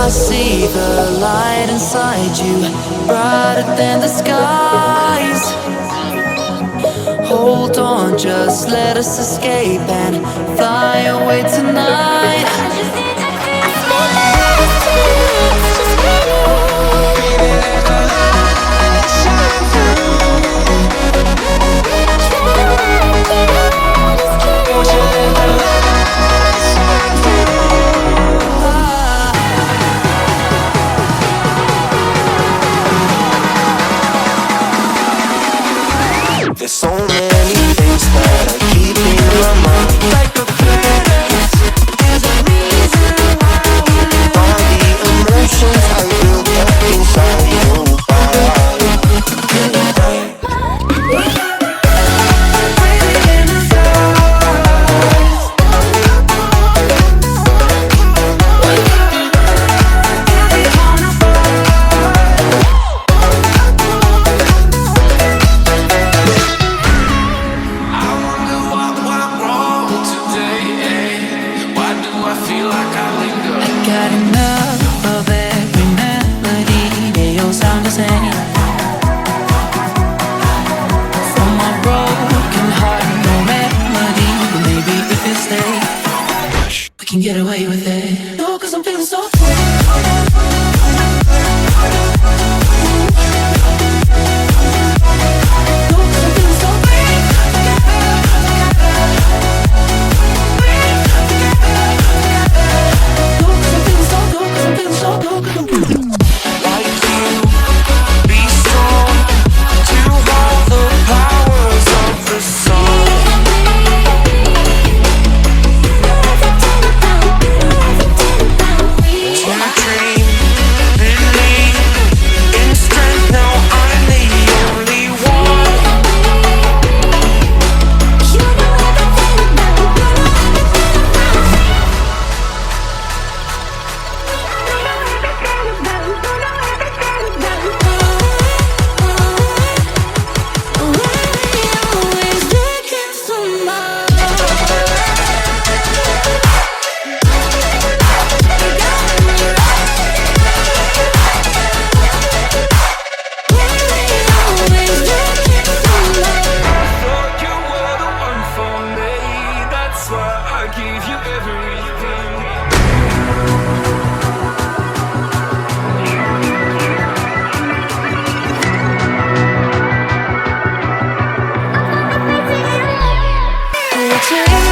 I see the light inside you, brighter than the skies. Hold on, just let us escape and fly away tonight. There's so many things that I keep in my mind, like a past. There's a reason why we live. All the emotions I built up inside you. Got enough of every melody, they all sound the same. From my broken heart, no remedy. But maybe if you stay, we can get away with it. No, 'cause I'm feeling so free. Change